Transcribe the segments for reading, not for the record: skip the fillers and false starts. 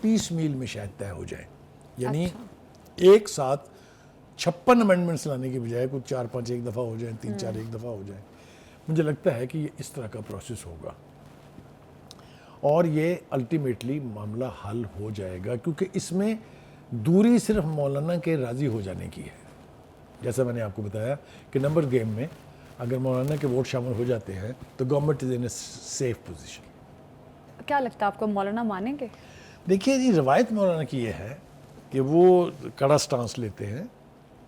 پیس میل میں شاید طے ہو جائیں، یعنی ایک ساتھ 56 امینڈمنٹس لانے کی بجائے کچھ 4-5 ایک دفعہ ہو جائیں، 3-4 ایک دفعہ ہو جائیں. مجھے لگتا ہے کہ یہ اس طرح کا پروسیس ہوگا اور یہ الٹیمیٹلی معاملہ حل ہو جائے گا، کیونکہ اس میں دوری صرف مولانا کے راضی ہو جانے کی ہے. جیسا میں نے آپ کو بتایا کہ نمبر گیم میں اگر مولانا کے ووٹ شامل ہو جاتے ہیں تو government is in a safe position. کیا لگتا ہے آپ کو مولانا مانیں گے؟ دیکھیے جی، روایت مولانا کی یہ ہے کہ وہ کڑا سٹانس لیتے ہیں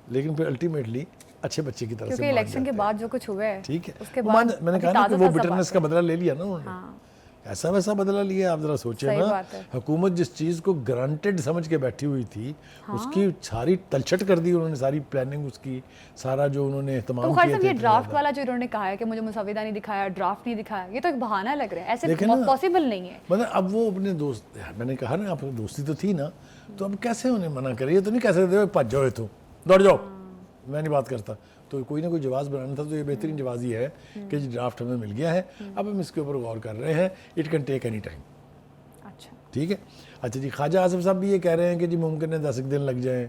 لیکن پھر الٹیمیٹلی اچھے بچے کی طرح سے کیونکہ الیکشن کے بعد جو کچھ ہوا ہے ٹھیک ہے، اس کے بعد میں نے کہا نا کہ وہ بٹرنس کا بدلہ لے لیا نا انہوں نے، ایسا ویسا بدلہ لیا. آپ ذرا سوچیں نا، حکومت جس چیز کو گرانٹیڈ سمجھ کے بیٹھی ہوئی تھی اس کی ساری تلچھٹ کر دی انہوں نے، ساری پلاننگ اس کی، سارا جو انہوں نے اہتمام تو کیا. خیر صاحب یہ ڈرافٹ والا جو انہوں نے کہا ہے کہ مجھے مسودہ نہیں دکھایا، ڈرافٹ نہیں دکھایا، یہ تو ایک بہانہ لگ رہا ہے، ایسے پاسبل نہیں ہے. مطلب اب وہ اپنے دوست، میں نے کہا نا آپ دوستی تو تھی نا، تو اب کیسے انہیں منع کرے؟ یہ تو نہیں کہہ سکتے پھج جاؤ تو دوڑ جاؤ، میں نہیں بات کرتا. تو کوئی نہ کوئی جواز بنانا تھا، تو یہ بہترین جواز یہ ہے کہ ڈرافٹ ہمیں مل گیا ہے، اب ہم اس کے اوپر غور کر رہے ہیں. It can take any time. اچھا ٹھیک ہے. اچھا جی، خواجہ آصف صاحب بھی یہ کہہ رہے ہیں کہ جی ممکن ہے 10 دن لگ جائیں.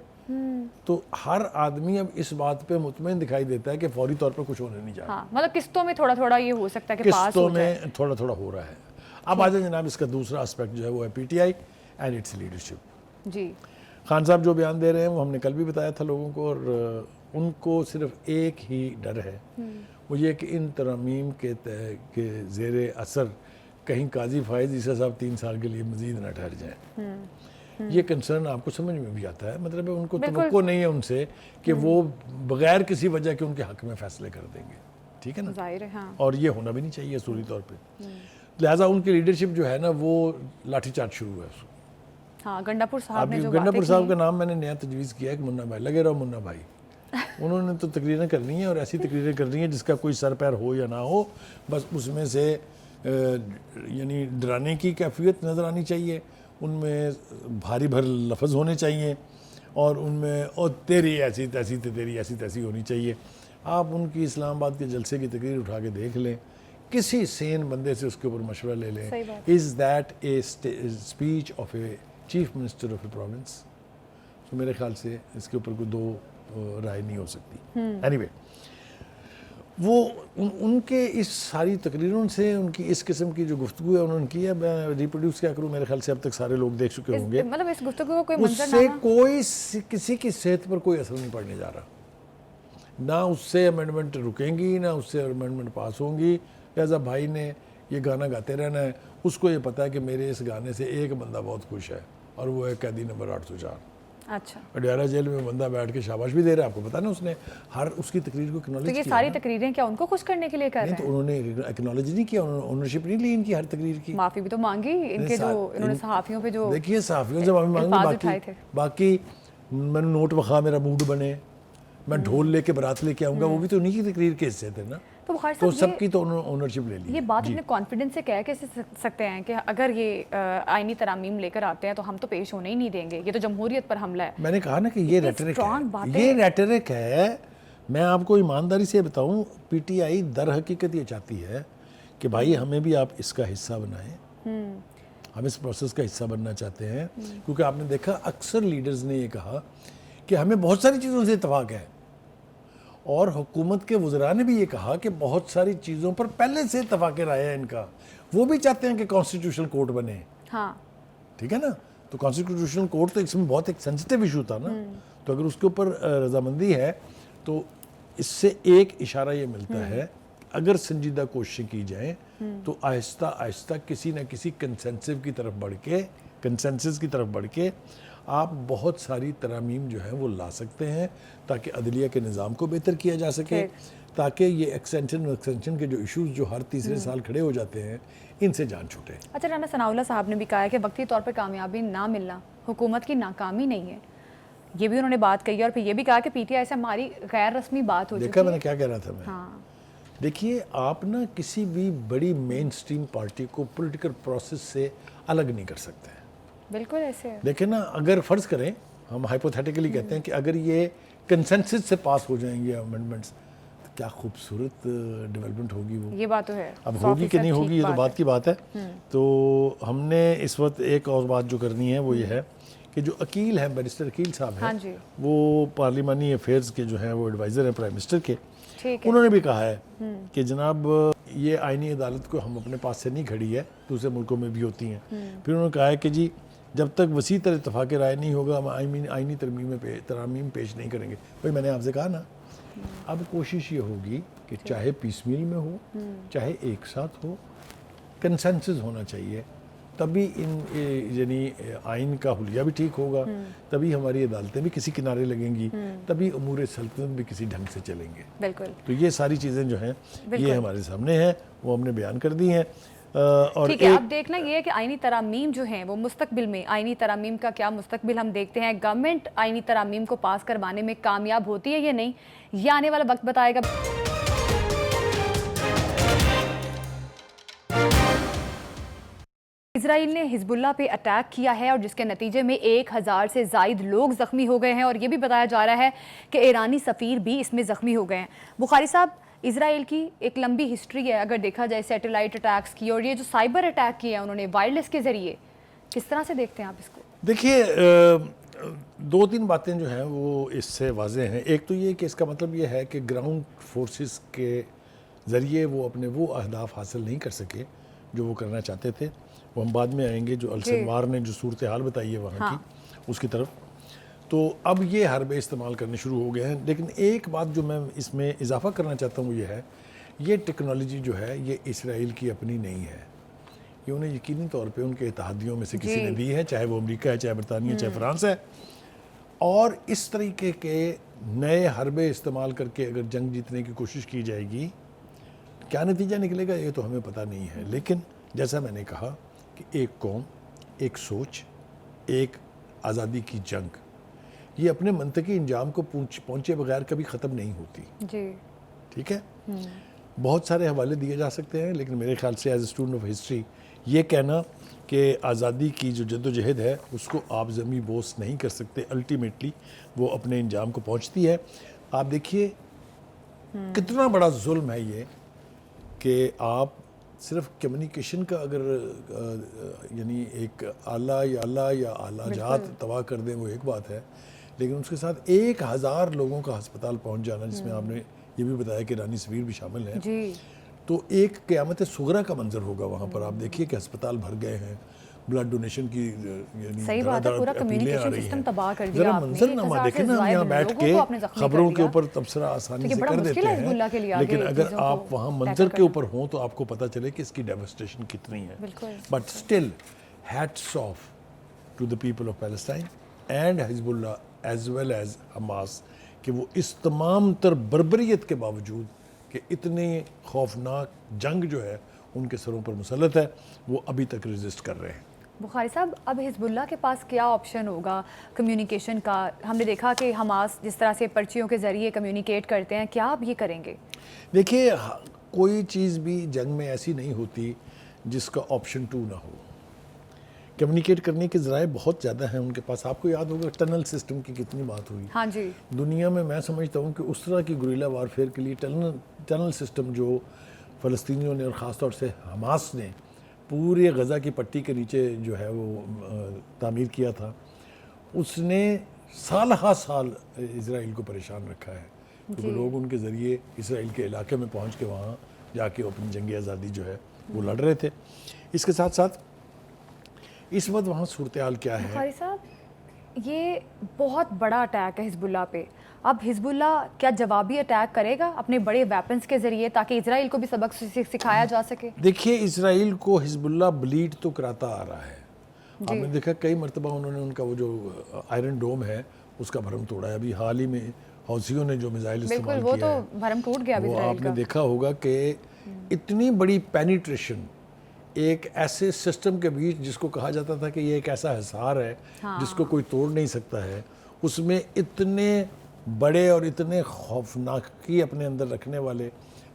تو ہر آدمی اب اس بات پہ مطمئن دکھائی دیتا ہے کہ فوری طور پر کچھ ہونے نہیں جا رہا. ہاں، مطلب قسطوں میں تھوڑا تھوڑا یہ ہو سکتا ہے کہ پاس قسطوں ہو جائے. میں تھوڑا تھوڑا ہو رہا ہے. اب آ جائیں جناب، اس کا دوسرا اسپیکٹ جو ہے وہ ہے P T I and its leadership. جی خان صاحب جو بیان دے رہے ہیں وہ ہم نے کل بھی بتایا تھا لوگوں کو، اور ان کو صرف ایک ہی ڈر ہے، وہ یہ کہ ان ترامیم کے زیر اثر کہیں قاضی فائز عیسیٰ صاحب 3 سال کے لیے مزید نہ ٹھہر جائیں. یہ کنسرن آپ کو سمجھ میں بھی آتا ہے، مطلب ان کو توقع نہیں ہے ان سے کہ وہ بغیر کسی وجہ کے ان کے حق میں فیصلے کر دیں گے. ٹھیک ہے نا، ظاہر ہے. ہاں اور یہ ہونا بھی نہیں چاہیے اصولی طور پہ. لہٰذا ان کی لیڈرشپ جو ہے نا وہ لاٹھی چارج شروع ہے. ہاں، گنڈا پور صاحب نے جو گنڈا پور صاحب کا نام میں نے نیا تجویز کیا ہے کہ منا بھائی، لگے رہو منا بھائی. انہوں نے تو تقریریں کرنی ہیں اور ایسی تقریریں کرنی ہیں جس کا کوئی سر پیر ہو یا نہ ہو، بس اس میں سے یعنی ڈرانے کی کیفیت نظر آنی چاہیے، ان میں بھاری بھر لفظ ہونے چاہیے، اور ان میں اور تیری ایسی تیسی تیری ایسی تیسی ہونی چاہیے. آپ ان کی اسلام آباد کے جلسے کی تقریر اٹھا کے دیکھ لیں، کسی سین بندے سے اس کے اوپر مشورہ لے لیں. Is that a speech of a chief minister of a province? تو میرے خیال سے اس کے اوپر کوئی دو رائے نہیں ہو سکتی. اینی وے، وہ ان کے اس ساری تقریروں سے، ان کی اس قسم کی جو گفتگو ہے انہوں نے کی ہے، میں ریپروڈیوس کیا کروں، میرے خیال سے اب تک سارے لوگ دیکھ چکے ہوں گے. مطلب اس گفتگو کو کوئی اس سے کسی کی صحت پر کوئی اثر نہیں پڑنے جا رہا. نہ اس سے امینڈمنٹ رکیں گی، نہ اس سے امینڈمنٹ پاس ہوں گی. لہٰذا بھائی نے یہ گانا گاتے رہنا ہے. اس کو یہ پتا ہے کہ میرے اس گانے سے ایک بندہ بہت خوش ہے، اور وہ ہے قیدی نمبر 804. اچھا، اڈیالہ جیل میں بندہ بیٹھ کے شاباش بھی دے رہا ہے. آپ کو پتا نا اس نے ہر اس کی تقریر کو اکنالج تو کیا. یہ ساری تقریریں کیا ان کو خوش کرنے کے لیے کر رہے ہیں؟ تو انہوں نے اکنالج نہیں کیا، انہوں نے اونرشپ نہیں لی ان کی ہر تقریر کی. معافی بھی تو مانگی ان کے، جو انہوں نے صحافیوں پہ جو دیکھیے صحافیوں سے معافی مانگی. باقی میں نوٹ بخوا میرا موڈ بنے، میں ڈھول لے کے برات لے کے آؤں گا، وہ بھی تو انہیں کی تقریر کے حصے تھے نا. تو سب کی تو اونرشپ لے لی. یہ بات اپنے کانفیڈنس سے کہہ کیسے سکتے ہیں کہ اگر یہ آئینی ترامیم لے کر آتے ہیں تو ہم تو پیش ہونے ہی نہیں دیں گے، یہ تو جمہوریت پر حملہ ہے. میں نے کہا نا کہ یہ ریٹرک ہے. میں آپ کو ایمانداری سے بتاؤں، پی ٹی آئی در حقیقت یہ چاہتی ہے کہ بھائی ہمیں بھی آپ اس کا حصہ بنائیں، ہم اس پروسیس کا حصہ بننا چاہتے ہیں. کیونکہ آپ نے دیکھا اکثر لیڈرز نے یہ کہا کہ ہمیں بہت ساری چیزوں سے اتفاق ہے، اور حکومت کے وزراء نے بھی یہ کہا کہ بہت ساری چیزوں پر پہلے سے اتفاق رائے ہے ان کا. وہ بھی چاہتے ہیں کہ کانسٹیٹیوشنل کورٹ بنے. ہاں ٹھیک ہے نا. تو کانسٹیٹیوشنل کورٹ تو اس میں بہت ایک سینسٹیو ایشو تھا نا. تو اگر اس کے اوپر رضامندی ہے تو اس سے ایک اشارہ یہ ملتا ہے اگر سنجیدہ کوششیں کی جائیں تو آہستہ آہستہ کسی نہ کسی کنسنسس کی طرف بڑھ کے آپ بہت ساری ترامیم جو ہیں وہ لا سکتے ہیں، تاکہ عدلیہ کے نظام کو بہتر کیا جا سکے، تاکہ یہ ایکسٹینشن کے جو ایشوز جو ہر تیسرے سال کھڑے ہو جاتے ہیں ان سے جان چھوٹے. اچھا، رانا ثناء اللہ صاحب نے بھی کہا ہے کہ وقتی طور پر کامیابی نہ ملنا حکومت کی ناکامی نہیں ہے، یہ بھی انہوں نے بات کہی ہے. اور پھر یہ بھی کہا کہ پی ٹی آئی سے ہماری غیر رسمی بات ہو چکی ہے. دیکھا میں نے کیا کہہ رہا تھا میں. دیکھیے آپ نا کسی بھی بڑی مین سٹریم پارٹی کو پولیٹیکل پروسیس سے الگ نہیں کر سکتے. بالکل ایسے ہے. دیکھیں نا، اگر فرض کریں ہم ہائپوتھیٹیکلی کہتے ہیں کہ اگر یہ کنسنسس سے پاس ہو جائیں گے امینڈمنٹس، کیا خوبصورت ڈیولپمنٹ ہوگی وہ. یہ بات تو ہے. اب ہوگی کہ نہیں ہوگی یہ تو بات کی بات ہے. تو ہم نے اس وقت ایک اور بات جو کرنی ہے وہ یہ ہے کہ جو عقیل ہیں بیرسٹر عقیل صاحب ہیں وہ پارلیمانی افیئرز کے جو ہیں وہ ایڈوائزر ہیں پرائم منسٹر کے. انہوں نے بھی کہا ہے کہ جناب یہ آئینی عدالت کو ہم اپنے پاس سے نہیں کھڑی ہے, دوسرے ملکوں میں بھی ہوتی ہیں. پھر انہوں نے کہا ہے کہ جی جب تک وسیع تر اتفاق رائے نہیں ہوگا ہم آئینی ترامیم پیش نہیں کریں گے. بھائی میں نے آپ سے کہا نا, اب کوشش یہ ہوگی کہ چاہے پیس میل میں ہو چاہے ایک ساتھ ہو, کنسنسس ہونا چاہیے, تبھی یعنی آئین کا حلیہ بھی ٹھیک ہوگا, تبھی ہماری عدالتیں بھی کسی کنارے لگیں گی, تبھی امور سلطنت بھی کسی ڈھنگ سے چلیں گے. بالکل. تو یہ ساری چیزیں جو ہیں یہ ہمارے سامنے ہیں, وہ ہم نے بیان کر دی ہیں. اور ٹھیک ہے, اب دیکھنا یہ ہے کہ آئینی ترامیم جو ہیں وہ مستقبل میں آئینی ترامیم کا کیا مستقبل ہم دیکھتے ہیں. گورنمنٹ آئینی ترامیم کو پاس کروانے میں کامیاب ہوتی ہے یا نہیں, یہ آنے والا وقت بتائے گا. اسرائیل نے حزب اللہ پہ اٹیک کیا ہے اور جس کے نتیجے میں 1000 سے زائد لوگ زخمی ہو گئے ہیں, اور یہ بھی بتایا جا رہا ہے کہ ایرانی سفیر بھی اس میں زخمی ہو گئے ہیں. بخاری صاحب, اسرائیل کی ایک لمبی ہسٹری ہے اگر دیکھا جائے سیٹلائٹ اٹیکس کی, اور یہ جو سائبر اٹیک کیا انہوں نے وائرلیس کے ذریعے, کس طرح سے دیکھتے ہیں آپ اس کو؟ دیکھیے 2-3 باتیں جو ہیں وہ اس سے واضح ہیں. ایک تو یہ کہ اس کا مطلب یہ ہے کہ گراؤنڈ فورسز کے ذریعے وہ اپنے وہ اہداف حاصل نہیں کر سکے جو وہ کرنا چاہتے تھے. وہ ہم بعد میں آئیں گے, جو السنوار نے جو صورتحال بتائی ہے وہاں کی اس کی طرف. تو اب یہ حربے استعمال کرنے شروع ہو گئے ہیں. لیکن ایک بات جو میں اس میں اضافہ کرنا چاہتا ہوں وہ یہ ہے, یہ ٹیکنالوجی جو ہے یہ اسرائیل کی اپنی نہیں ہے, یہ انہیں یقینی طور پہ ان کے اتحادیوں میں سے کسی نے دی ہے, چاہے وہ امریکہ ہے, چاہے برطانیہ, چاہے فرانس ہے. اور اس طریقے کے نئے حربے استعمال کر کے اگر جنگ جیتنے کی کوشش کی جائے گی, کیا نتیجہ نکلے گا یہ تو ہمیں پتہ نہیں ہے. لیکن جیسا میں نے کہا کہ ایک قوم, ایک سوچ, ایک آزادی کی جنگ, یہ اپنے منطقی انجام کو پہنچے بغیر کبھی ختم نہیں ہوتی. جی ٹھیک ہے. بہت سارے حوالے دیے جا سکتے ہیں, لیکن میرے خیال سے as a student of history یہ کہنا کہ آزادی کی جو جد و جہد ہے اس کو آپ زمیں بوس نہیں کر سکتے, الٹیمیٹلی وہ اپنے انجام کو پہنچتی ہے. آپ دیکھیے کتنا بڑا ظلم ہے یہ کہ آپ صرف کمیونیکیشن کا اگر یعنی ایک آلہ یا آلہ جات تباہ کر دیں وہ ایک بات ہے, لیکن اس کے ساتھ 1000 لوگوں کا ہسپتال پہنچ جانا, جس میں آپ نے یہ بھی بتایا کہ ایرانی سفیر بھی شامل ہیں, تو ایک قیامت صغریٰ کا منظر ہوگا وہاں پر. آپ دیکھیے کہ ہسپتال بھر گئے ہیں, بلڈ ڈونیشن کی صحیح بات ہے, پورا کمیونیکیشن سسٹم تباہ کر دیا ذرا آپ نے. منظرنامہ دیکھیں نا, ہم یہاں بیٹھ کے خبروں کے اوپر تبصرہ آسانی سے کر دیتے ہیں, لیکن اگر آپ وہاں منظر کے اوپر ہوں تو آپ کو پتہ چلے کہ اس کی ڈیواسٹیشن کتنی ہے. But still hats off to the people of Palestine and Hezbollah as well as Hamas کہ وہ اس تمام تر بربریت کے باوجود کہ اتنے خوفناک جنگ جو ہے ان کے سروں پر مسلط ہے, وہ ابھی تک ریزسٹ کر رہے ہیں. بخاری صاحب, اب حزب اللہ کے پاس کیا آپشن ہوگا کمیونیکیشن کا؟ ہم نے دیکھا کہ حماس جس طرح سے پرچیوں کے ذریعے کمیونیکیٹ کرتے ہیں, کیا آپ یہ کریں گے؟ دیکھیے کوئی چیز بھی جنگ میں ایسی نہیں ہوتی جس کا آپشن 2 نہ ہو. کمیونیکیٹ کرنے کے ذرائع بہت زیادہ ہیں ان کے پاس. آپ کو یاد ہوگا ٹنل سسٹم کی کتنی بات ہوئی. ہاں جی. دنیا میں سمجھتا ہوں کہ اس طرح کی گریلا وارفیئر کے لیے ٹنل سسٹم جو فلسطینیوں نے اور خاص طور سے حماس نے پورے غزہ کی پٹی کے نیچے جو ہے وہ تعمیر کیا تھا, اس نے سال ہا سال اسرائیل کو پریشان رکھا ہے, کیونکہ لوگ ان کے ذریعے اسرائیل کے علاقے میں پہنچ کے وہاں جا کے اپنی جنگی آزادی جو ہے وہ لڑ رہے تھے. اس کے ساتھ ساتھ اس وقت وہاں صورتحال کیا ہے؟ بخاری صاحب, یہ بہت بڑا اٹیک ہے حزب اللہ پہ. اب حزب اللہ کیا جوابی اٹیک کرے گا اپنے بڑے ویپنز کے ذریعے تاکہ اسرائیل کو بھی سبق سکھایا جا سکے؟ دیکھیے اسرائیل کو حزب اللہ بلیڈ تو کراتا آ رہا ہے. آپ نے دیکھا کئی مرتبہ انہوں نے ان کا وہ جو آئرن ڈوم ہے اس کا بھرم توڑا ہے. ابھی حال ہی میں حوثیوں نے جو میزائل استعمال کیا ہے, وہ تو بھرم ٹوٹ گیا. وہ آپ نے دیکھا ہوگا کہ اتنی بڑی پینیٹریشن ایک ایسے سسٹم کے بیچ جس کو کہا جاتا تھا کہ یہ ایک ایسا حصار ہے جس کو کوئی توڑ نہیں سکتا ہے, اس میں اتنے بڑے اور اتنے خوفناکی اپنے اندر رکھنے والے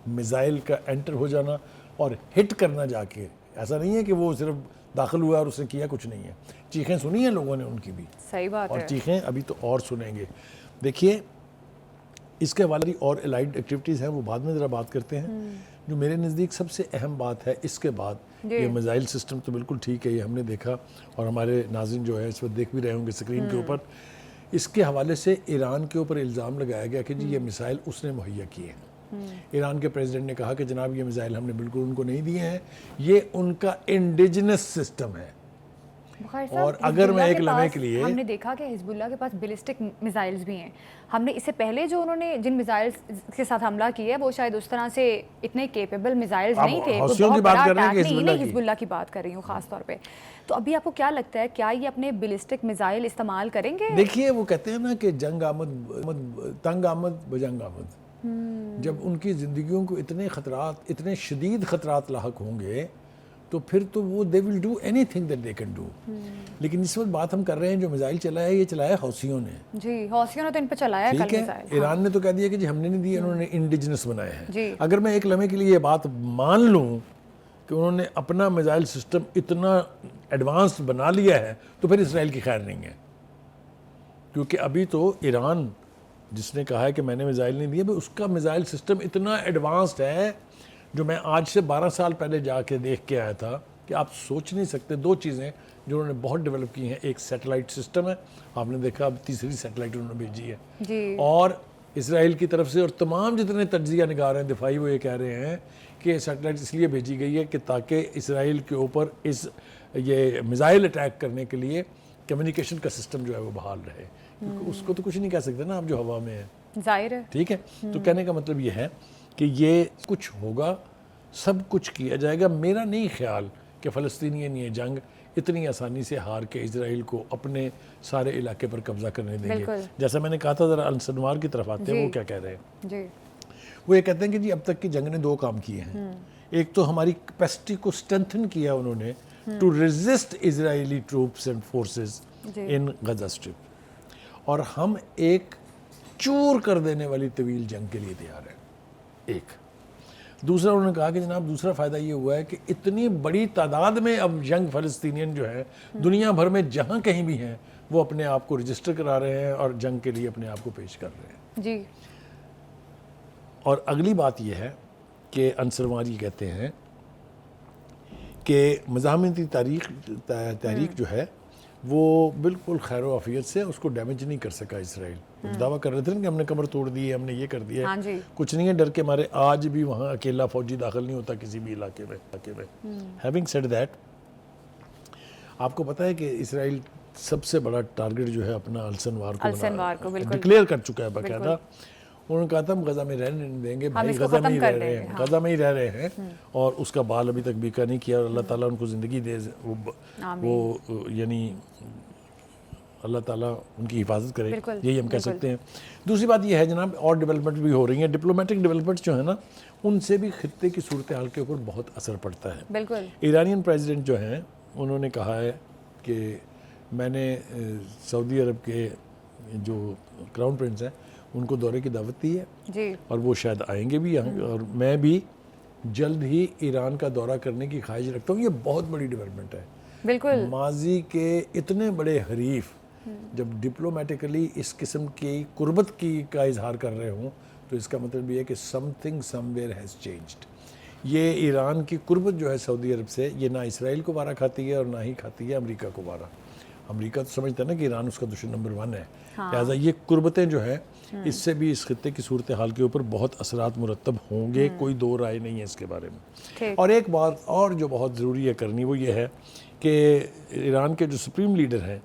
میزائل کا انٹر ہو جانا اور ہٹ کرنا جا کے. ایسا نہیں ہے کہ وہ صرف داخل ہوا اور اس نے کیا کچھ نہیں ہے. چیخیں سنی ہیں لوگوں نے ان کی بھی, صحیح بات ہے, اور چیخیں ابھی تو اور سنیں گے. دیکھیے اس کے حوالے اور الائڈ ایکٹیویٹیز ہیں وہ بعد میں ذرا بات کرتے ہیں. جو میرے نزدیک سب سے اہم بات ہے اس کے بعد یہ میزائل سسٹم تو بالکل ٹھیک ہے, یہ ہم نے دیکھا اور ہمارے ناظرین جو ہے اس وقت دیکھ بھی رہے ہوں گے اسکرین کے اوپر. اس کے حوالے سے ایران کے اوپر الزام لگایا گیا کہ جی یہ میزائل اس نے مہیا کیے ہیں. ایران کے پریزیڈنٹ نے کہا کہ جناب یہ میزائل ہم نے بالکل ان کو نہیں دیے ہیں, یہ ان کا انڈیجنس سسٹم ہے. اور اگر میں ایک لمحے کے لیے ہم نے دیکھا کہ حزب اللہ کے پاس بیلسٹک میزائلز بھی ہیں. ہم نے اس سے پہلے جو انہوں نے جن میزائلز کے ساتھ حملہ کیا ہے وہ شاید اس طرح سے اتنے کیپیبل میزائلز نہیں تھے. حوثیوں کی بات کر رہے ہیں کہ حزب اللہ کی بات کر رہی ہوں خاص طور پہ. تو ابھی آپ کو کیا لگتا ہے کیا یہ اپنے بیلسٹک میزائل استعمال کریں گے؟ دیکھیے وہ کہتے ہیں نا کہ جنگ آمد تنگ آمد بجنگ آمد. جب ان کی زندگیوں کو اتنے خطرات, اتنے شدید خطرات لاحق ہوں گے تو پھر تو وہ they will do anything that they can do. لیکن اس وقت بات ہم کر رہے ہیں جو میزائل چلایا ہے یہ چلایا ہے حوثیوں نے. جی حوثیوں نے تو ان پہ چلایا ہے کل میزائل. ایران نے تو کہہ دیا کہ جی ہم نے نہیں دی, انہوں نے انڈیجنس بنائے ہیں. اگر میں ایک لمحے کے لیے یہ بات مان لوں کہ انہوں نے اپنا میزائل سسٹم اتنا ایڈوانس بنا لیا ہے تو پھر اسرائیل کی خیر نہیں ہے. کیونکہ ابھی تو ایران جس نے کہا ہے کہ میں نے میزائل نہیں دیے, اس کا میزائل سسٹم اتنا ایڈوانسڈ ہے جو میں آج سے 12 سال پہلے جا کے دیکھ کے آیا تھا کہ آپ سوچ نہیں سکتے. 2 چیزیں جو انہوں نے بہت ڈیولپ کی ہیں, ایک سیٹلائٹ سسٹم ہے, آپ نے دیکھا اب تیسری سیٹلائٹ انہوں نے بھیجی ہے. اور اسرائیل کی طرف سے اور تمام جتنے تجزیہ نگار ہیں دفاعی وہ یہ کہہ رہے ہیں کہ سیٹلائٹ اس لیے بھیجی گئی ہے کہ تاکہ اسرائیل کے اوپر یہ میزائل اٹیک کرنے کے لیے کمیونیکیشن کا سسٹم جو ہے وہ بحال رہے. اس کو تو کچھ نہیں کہہ سکتے نا آپ جو ہوا میں ہے, ظاہر ہے. ٹھیک ہے. تو کہنے کا مطلب یہ ہے کہ یہ کچھ ہوگا, سب کچھ کیا جائے گا. میرا نہیں خیال کہ فلسطینین یہ جنگ اتنی آسانی سے ہار کے اسرائیل کو اپنے سارے علاقے پر قبضہ کرنے دیں گے. جیسا میں نے کہا تھا ذرا انسنوار کی طرف آتے ہیں, وہ کیا کہہ رہے ہیں. وہ یہ کہتے ہیں کہ جی اب تک کی جنگ نے 2 کام کیے ہیں. ایک تو ہماری کیپیسٹی کو اسٹرینتھن کیا انہوں نے to resist Israeli troops and forces in Gaza strip, اور ہم ایک چور کر دینے والی طویل جنگ کے لیے تیار ہیں. ایک دوسرا انہوں نے کہا کہ جناب دوسرا فائدہ یہ ہوا ہے کہ اتنی بڑی تعداد میں اب ینگ فلسطینین جو ہے دنیا بھر میں جہاں کہیں بھی ہیں وہ اپنے آپ کو رجسٹر کرا رہے ہیں اور جنگ کے لیے اپنے آپ کو پیش کر رہے ہیں. جی. اور اگلی بات یہ ہے کہ انصروار یہ کہتے ہیں کہ مزاحمتی تحریک جو ہے وہ بالکل خیر و عافیت سے اس کو ڈیمیج نہیں کر سکا اسرائیل. دعویٰ کر رہے تھے کہ ہم نے کمر توڑ دی ہے, ہم نے یہ کر دیا ہے. کچھ نہیں ہے, ڈر کے مارے آج بھی وہاں اکیلا فوجی داخل نہیں ہوتا کسی بھی علاقے میں. ہیونگ سیڈ دیٹ, آپ کو پتہ ہے کہ اسرائیل سب سے بڑا ٹارگٹ جو ہے اپنا السنوار کو ڈکلیئر کر چکا ہے باقاعدہ. انہوں نے کہا تھا ہم غزہ میں رہنے نہیں دیں گے. بھائی غزہ میں ہی رہ رہے ہیں, غزہ میں ہی رہ رہے ہیں, اور اس کا بال ابھی تک بیکا نہیں کیا. اور اللہ تعالیٰ ان کو زندگی دے, وہ یعنی اللہ تعالیٰ ان کی حفاظت کرے, یہی ہم کہہ سکتے ہیں. دوسری بات یہ ہے جناب, اور ڈیولپمنٹ بھی ہو رہی ہیں. ڈپلومیٹک ڈیولپمنٹ جو ہے نا, ان سے بھی خطے کی صورتحال کے اوپر بہت اثر پڑتا ہے. بالکل. ایرانین پریزیڈنٹ جو ہیں انہوں نے کہا ہے کہ میں نے سعودی عرب کے جو کراؤن پرنس ہیں ان کو دورے کی دعوت دی ہے جی, اور وہ شاید آئیں گے بھی یہاں, اور میں بھی جلد ہی ایران کا دورہ کرنے کی خواہش رکھتا ہوں. یہ بہت بڑی ڈیولپمنٹ ہے. بالکل. ماضی کے اتنے بڑے حریف جب ڈپلومیٹکلی اس قسم کی قربت کا اظہار کر رہے ہوں تو اس کا مطلب یہ ہے کہ some thing some where has changed. یہ ایران کی قربت جو ہے سعودی عرب سے, یہ نہ اسرائیل کو وارہ کھاتی ہے اور نہ ہی کھاتی ہے امریکہ کو وارہ. امریکہ تو سمجھتا ہے نا کہ ایران اس کا دشمن نمبر 1 ہے. لہٰذا یہ قربتیں جو ہیں اس سے بھی اس خطے کی صورتحال کے اوپر بہت اثرات مرتب ہوں گے, کوئی دو رائے نہیں ہے اس کے بارے میں. اور ایک بات اور جو بہت ضروری ہے کرنی, وہ یہ ہے کہ ایران کے جو سپریم لیڈر ہیں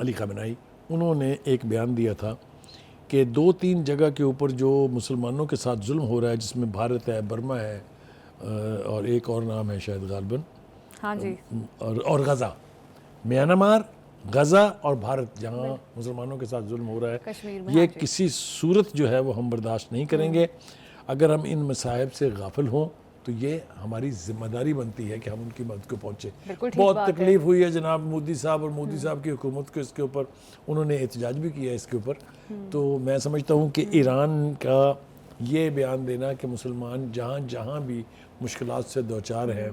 علی خامنائی, انہوں نے ایک بیان دیا تھا کہ 2-3 جگہ کے اوپر جو مسلمانوں کے ساتھ ظلم ہو رہا ہے, جس میں بھارت ہے, برما ہے, اور ایک اور نام ہے شاید غالباً, ہاں جی, اور غزہ, میانمار, غزہ اور بھارت, جہاں مسلمانوں کے ساتھ ظلم ہو رہا ہے, یہ کسی صورت جو ہے وہ ہم برداشت نہیں کریں گے. اگر ہم ان مصائب سے غافل ہوں تو یہ ہماری ذمہ داری بنتی ہے کہ ہم ان کی مدد کو پہنچے. بہت تکلیف ہوئی ہے جناب مودی صاحب اور مودی صاحب کی حکومت کو اس کے اوپر, انہوں نے احتجاج بھی کیا اس کے اوپر. تو میں سمجھتا ہوں کہ ایران کا یہ بیان دینا کہ مسلمان جہاں جہاں بھی مشکلات سے دوچار ہے،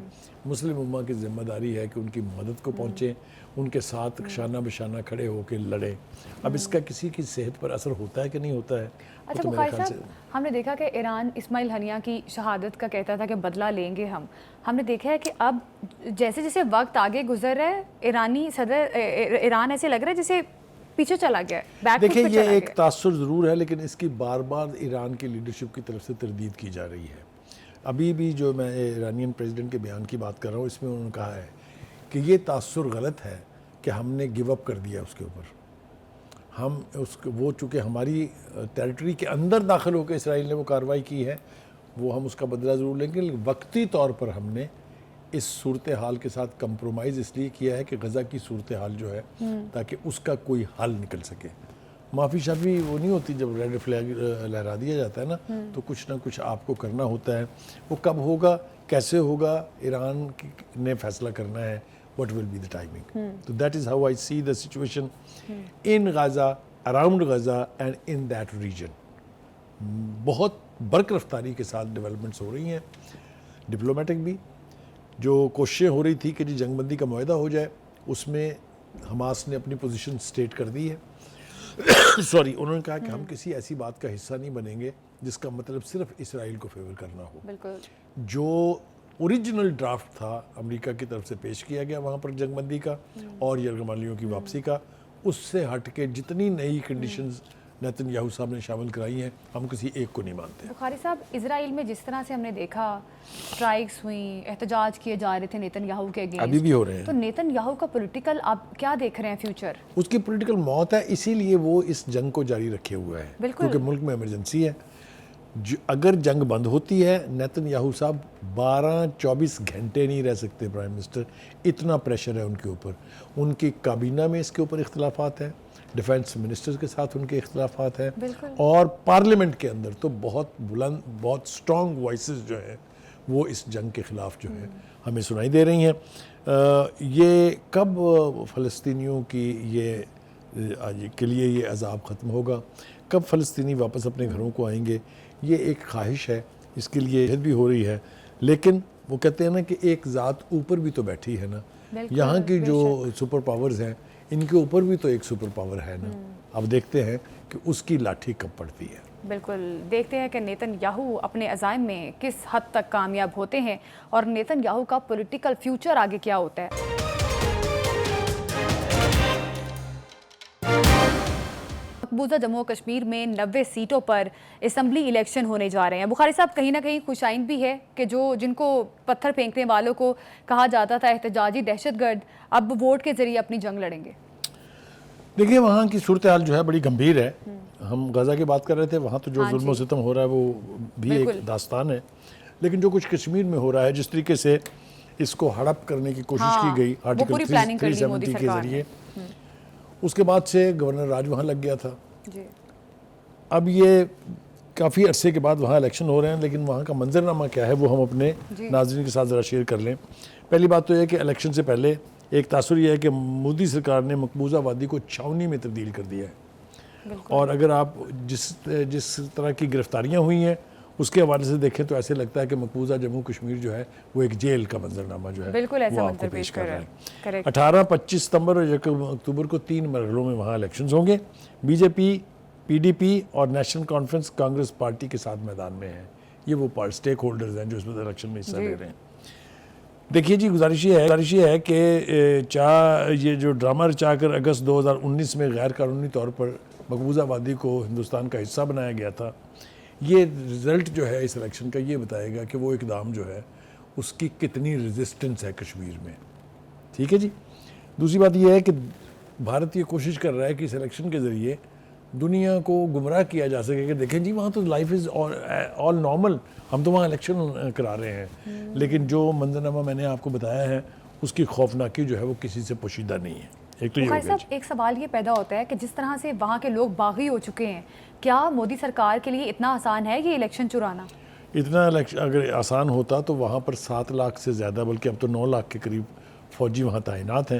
مسلم امہ کی ذمہ داری ہے کہ ان کی مدد کو پہنچیں، ان کے ساتھ شانہ بشانہ کھڑے ہو کے لڑیں۔ اب اس کا کسی کی صحت پر اثر ہوتا ہے کہ نہیں ہوتا ہے؟ اچھا بخاری صاحب، ہم نے دیکھا کہ ایران اسماعیل ہنیہ کی شہادت کا کہتا تھا کہ بدلہ لیں گے ہم نے دیکھا ہے کہ اب جیسے جیسے وقت آگے گزر رہا ہے ایرانی صدر ایران ایسے لگ رہا ہے جیسے پیچھے چلا گیا ہے۔ دیکھیں یہ ایک تاثر ضرور ہے، لیکن اس کی بار بار ایران کی لیڈرشپ کی طرف سے تردید کی جا رہی ہے۔ ابھی بھی جو میں ایرانین پریزیڈنٹ کے بیان کی بات کر رہا ہوں، اس میں انہوں نے کہا ہے کہ یہ تاثر غلط ہے کہ ہم نے گیو اپ کر دیا اس کے اوپر۔ ہم وہ چونکہ ہماری ٹیریٹری کے اندر داخل ہو کے اسرائیل نے وہ کارروائی کی ہے، وہ ہم اس کا بدلہ ضرور لیں گے، لیکن وقتی طور پر ہم نے اس صورتحال کے ساتھ کمپرومائز اس لیے کیا ہے کہ غزہ کی صورتحال جو ہے تاکہ اس کا کوئی حل نکل سکے۔ معافی شافی وہ نہیں ہوتی، جب ریڈ فلیگ لہرا دیا جاتا ہے نا تو کچھ نہ کچھ آپ کو کرنا ہوتا ہے۔ وہ کب ہوگا، کیسے ہوگا، ایران نے فیصلہ کرنا ہے۔ What will be the timing? So that is how I see the situation in Gaza, around Gaza and in that region. بہت برق رفتاری کے ساتھ ڈیولپمنٹس ہو رہی ہیں، ڈپلومیٹک بھی۔ جو کوششیں ہو رہی تھی کہ جی جنگ بندی کا معاہدہ ہو جائے، اس میں حماس نے اپنی پوزیشن سٹیٹ کر دی ہے۔ انہوں نے کہا کہ ہم کسی ایسی بات کا حصہ نہیں بنیں گے جس کا مطلب صرف اسرائیل کو فیور کرنا ہو۔ بالکل جو اوریجنل ڈرافٹ تھا امریکہ کی طرف سے پیش کیا گیا وہاں پر جنگ بندی کا اور یرغمالیوں کی واپسی کا، اس سے ہٹ کے جتنی نئی کنڈیشنز نیتن یاہو صاحب نے شامل کرائی ہیں، ہم کسی ایک کو نہیں مانتے۔ بخاری صاحب، اسرائیل میں جس طرح سے ہم نے دیکھا سٹرائکس ہوئیں، احتجاج کیے جا رہے تھے نیتن یاہو کے اگینسٹ، ابھی بھی ہو رہے ہیں، تو نیتن یاہو کا پولیٹیکل آپ کیا دیکھ رہے ہیں فیوچر؟ اس کی پولیٹیکل موت ہے، اسی لیے وہ اس جنگ کو جاری رکھے ہوا ہے کیونکہ ملک میں ایمرجنسی ہے۔ اگر جنگ بند ہوتی ہے، نیتن یاہو صاحب 12-24 گھنٹے نہیں رہ سکتے پرائم منسٹر، اتنا پریشر ہے ان کے اوپر۔ ان کی کابینہ میں اس کے اوپر اختلافات ہیں، ڈیفینس منسٹر کے ساتھ ان کے اختلافات ہیں، اور پارلیمنٹ کے اندر تو بہت بلند، بہت سٹرونگ وائسز جو ہیں وہ اس جنگ کے خلاف جو ہے ہمیں سنائی دے رہی ہیں۔ یہ کب فلسطینیوں کی کے لیے یہ عذاب ختم ہوگا، کب فلسطینی واپس اپنے گھروں کو آئیں گے، یہ ایک خواہش ہے، اس کے لیے جہد بھی ہو رہی ہے۔ لیکن وہ کہتے ہیں نا کہ ایک ذات اوپر بھی تو بیٹھی ہے نا، یہاں کی جو سپر پاورز ہیں ان کے اوپر بھی تو ایک سپر پاور ہے نا۔ اب دیکھتے ہیں کہ اس کی لاٹھی کب پڑتی ہے۔ بالکل، دیکھتے ہیں کہ نیتن یاہو اپنے عزائم میں کس حد تک کامیاب ہوتے ہیں اور نیتن یاہو کا پولیٹیکل فیوچر آگے کیا ہوتا ہے۔ مقبوضہ جموں و کشمیر میں 90 سیٹوں پر اسمبلی الیکشن ہونے جا رہے ہیں۔ بخاری صاحب، کہیں نہ کہیں خوشائن بھی ہے کہ جن کو پتھر پھینکنے والوں کو کہا جاتا تھا احتجاجی دہشت گرد، اب ووٹ کے ذریعے اپنی جنگ لڑیں گے۔ دیکھیے وہاں کی صورتحال جو ہے بڑی گمبھیر ہے۔ ہم غزہ کی بات کر رہے تھے، وہاں تو جو ظلم و ستم ہو رہا ہے وہ بھی ایک داستان ہے، لیکن جو کچھ کشمیر میں ہو رہا ہے، جس طریقے سے اس کو ہڑپ کرنے کی کوشش کی گئی آرٹیکل 370 کے ذریعے، اس کے بعد سے گورنر راج وہاں لگ گیا تھا۔ اب یہ کافی عرصے کے بعد وہاں الیکشن ہو رہے ہیں، لیکن وہاں کا منظرنامہ کیا ہے وہ ہم اپنے ناظرین کے ساتھ ذرا شیئر کر لیں۔ پہلی بات تو یہ کہ الیکشن سے پہلے ایک تاثر یہ ہے کہ مودی سرکار نے مقبوضہ وادی کو چھاونی میں تبدیل کر دیا ہے، اور اگر آپ جس طرح کی گرفتاریاں ہوئی ہیں اس کے حوالے سے دیکھیں تو ایسے لگتا ہے کہ مقبوضہ جموں کشمیر جو ہے وہ ایک جیل کا منظرنامہ جو ہے وہ آپ کو پیش کر رہا ہے۔ 18، 25 ستمبر اور 1 اکتوبر کو 3 مرحلوں میں وہاں الیکشنز ہوں گے۔ بی جے پی، پی ڈی پی اور نیشنل کانفرنس کانگریس پارٹی کے ساتھ میدان میں ہیں، یہ وہ سٹیک ہولڈرز ہیں جو اس میں الیکشن میں حصہ لے رہے ہیں۔ دیکھیے جی، گزارش یہ ہے کہ یہ جو ڈرامہ رچا کر اگست 2019 میں غیر قانونی طور پر مقبوضہ وادی کو ہندوستان کا حصہ بنایا گیا تھا، یہ رزلٹ جو ہے اس الیکشن کا یہ بتائے گا کہ وہ اقدام جو ہے اس کی کتنی ریزسٹنس ہے کشمیر میں۔ ٹھیک ہے جی۔ دوسری بات یہ ہے کہ بھارت یہ کوشش کر رہا ہے کہ اس الیکشن کے ذریعے دنیا کو گمراہ کیا جا سکے کہ دیکھیں جی وہاں تو لائف از آل نارمل، ہم تو وہاں الیکشن کرا رہے ہیں، لیکن جو منظرنامہ میں نے آپ کو بتایا ہے اس کی خوفناکی جو ہے وہ کسی سے پوشیدہ نہیں ہے۔ ایک سوال یہ پیدا ہوتا ہے کہ جس طرح سے وہاں کے لوگ باغی ہو چکے ہیں، کیا مودی سرکار کے لیے اتنا آسان ہے یہ الیکشن چرانا؟ اتنا اگر آسان ہوتا تو وہاں پر 7 لاکھ سے زیادہ، بلکہ اب تو 9 لاکھ کے قریب فوجی وہاں تعینات ہیں،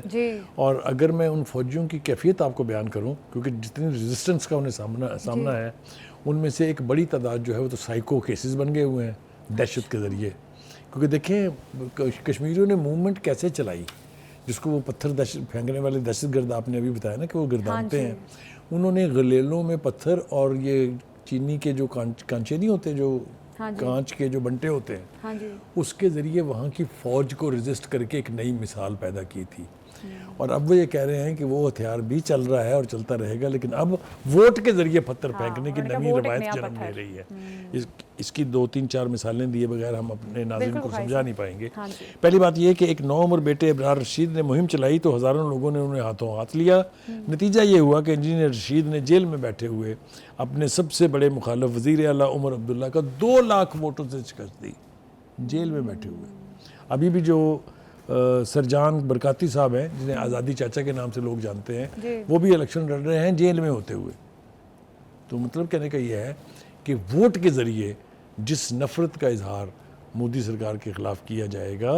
اور اگر میں ان فوجیوں کی کیفیت آپ کو بیان کروں، کیونکہ جتنی ریزسٹنس کا انہیں سامنا ہے، ان میں سے ایک بڑی تعداد جو ہے وہ تو سائیکو کیسز بن گئے ہوئے ہیں دہشت کے ذریعے، کیونکہ دیکھیں کشمیریوں نے موومنٹ کیسے چلائی، جس کو وہ پتھر پھینکنے والے دہشت گرد آپ نے ابھی بتایا نا کہ وہ گردانتے ہیں، انہوں نے غلیلوں میں پتھر اور یہ چینی کے جو کانچے نہیں ہوتے، جو کانچ کے جو بنٹے ہوتے ہیں، اس کے ذریعے وہاں کی فوج کو ریزسٹ کر کے ایک نئی مثال پیدا کی تھی. اور اب وہ یہ کہہ رہے ہیں کہ وہ ہتھیار بھی چل رہا ہے اور چلتا رہے گا، لیکن اب ووٹ کے ذریعے پتھر پھینکنے کی نئی روایت جنم لے رہی ہے. اس کی 2-3-4 مثالیں دیے بغیر ہم اپنے ناظرین کو سمجھا نہیں پائیں گے. پہلی بات یہ کہ ایک 9 عمر بیٹے ابرار رشید نے مہم چلائی تو ہزاروں لوگوں نے انہیں ہاتھوں ہاتھ لیا. نتیجہ یہ ہوا کہ انجینئر رشید نے جیل میں بیٹھے ہوئے اپنے سب سے بڑے مخالف وزیر اعلیٰ عمر عبداللہ کا 2 لاکھ ووٹوں سے شکست دی، جیل میں بیٹھے ہوئے. ابھی بھی جو سرجان برکاتی صاحب ہیں، جنہیں آزادی چاچا کے نام سے لوگ جانتے ہیں، وہ بھی الیکشن لڑ رہے ہیں جیل میں ہوتے ہوئے. تو مطلب کہنے کا یہ ہے کہ ووٹ کے ذریعے جس نفرت کا اظہار مودی سرکار کے خلاف کیا جائے گا،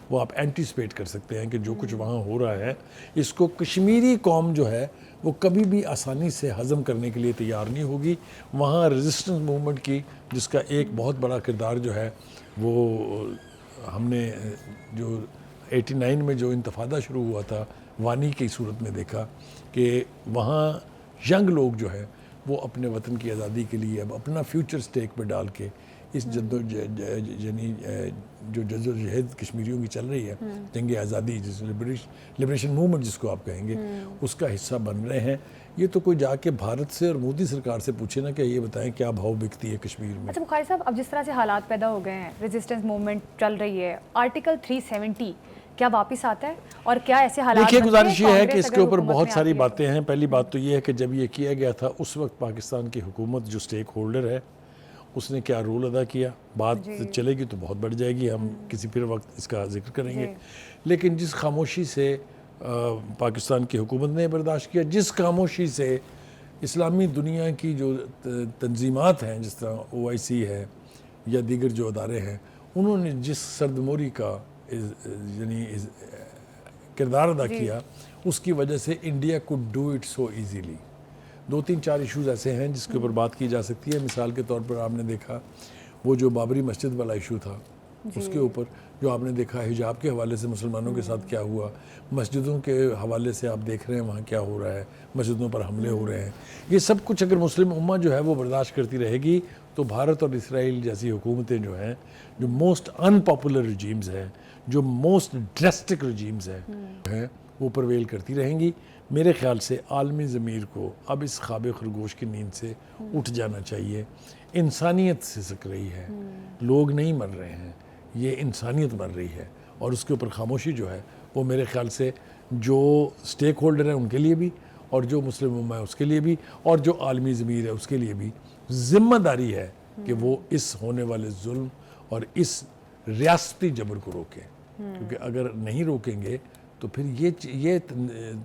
وہ آپ اینٹیسپیٹ کر سکتے ہیں کہ جو کچھ وہاں ہو رہا ہے، اس کو کشمیری قوم جو ہے وہ کبھی بھی آسانی سے ہضم کرنے کے لیے تیار نہیں ہوگی. وہاں ریزسٹنس موومنٹ کی، جس کا ایک بہت بڑا کردار جو ہے وہ ہم نے جو 89 میں جو انتفاضہ شروع ہوا تھا وانی کی صورت میں دیکھا کہ وہاں ینگ لوگ جو ہے وہ اپنے وطن کی آزادی کے لیے اب اپنا فیوچر سٹیک پہ ڈال کے اس یعنی جو جدوجہد کشمیریوں کی چل رہی ہے، جنگ آزادی، جس لبریشن موومنٹ جس کو آپ کہیں گے، اس کا حصہ بن رہے ہیں. یہ تو کوئی جا کے بھارت سے اور مودی سرکار سے پوچھے نا کہ یہ بتائیں کیا بھاؤ بکتی ہے کشمیر میں. اچھا بخاری صاحب، اب جس طرح سے حالات پیدا ہو گئے ہیں، ریزسٹنس موومنٹ چل رہی ہے، آرٹیکل 370 کیا واپس آتا ہے اور کیا ایسے حالات؟ دیکھیے گزارش یہ ہے کہ اس کے اوپر بہت ساری باتیں ہیں. پہلی بات تو یہ ہے کہ جب یہ کیا گیا تھا اس وقت پاکستان کی حکومت جو سٹیک ہولڈر ہے اس نے کیا رول ادا کیا. بات چلے گی تو بہت بڑھ جائے گی، ہم کسی پھر وقت اس کا ذکر کریں گے. لیکن جس خاموشی سے پاکستان کی حکومت نے برداشت کیا، جس خاموشی سے اسلامی دنیا کی جو تنظیمات ہیں، جس طرح OIC ہے یا دیگر جو ادارے ہیں، انہوں نے جس سردموری کا یعنی کردار ادا کیا، اس کی وجہ سے India could do it so easily. 2-3-4 issues ایسے ہیں جس کے اوپر بات کی جا سکتی ہے. مثال کے طور پر آپ نے دیکھا وہ جو بابری مسجد والا ایشو تھا، اس کے اوپر جو آپ نے دیکھا حجاب کے حوالے سے مسلمانوں کے ساتھ کیا ہوا، مسجدوں کے حوالے سے آپ دیکھ رہے ہیں وہاں کیا ہو رہا ہے، مسجدوں پر حملے ہو رہے ہیں. یہ سب کچھ اگر مسلم امہ جو ہے وہ برداشت کرتی رہے گی تو بھارت اور اسرائیل جیسی حکومتیں جو ہیں، جو موسٹ ان پاپولر رجیمز ہیں، جو موسٹ ڈرسٹک رجیمز ہیں، وہ پرویل کرتی رہیں گی. میرے خیال سے عالمی ضمیر کو اب اس خواب خرگوش کی نیند سے اٹھ جانا چاہیے. انسانیت سے سک رہی ہے، لوگ نہیں مر رہے ہیں، یہ انسانیت مر رہی ہے. اور اس کے اوپر خاموشی جو ہے وہ میرے خیال سے جو سٹیک ہولڈر ہیں ان کے لیے بھی، اور جو مسلم امہ ہے اس کے لیے بھی، اور جو عالمی ضمیر ہے اس کے لیے بھی ذمہ داری ہے کہ وہ اس ہونے والے ظلم اور اس ریاستی جبر کو روکیں. کیونکہ اگر نہیں روکیں گے تو پھر یہ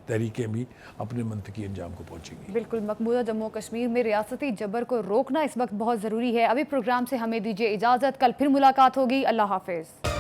تحریکیں بھی اپنے منطقی انجام کو پہنچیں گی. بالکل، مقبوضہ جموں کشمیر میں ریاستی جبر کو روکنا اس وقت بہت ضروری ہے. ابھی پروگرام سے ہمیں دیجیے اجازت، کل پھر ملاقات ہوگی. اللہ حافظ.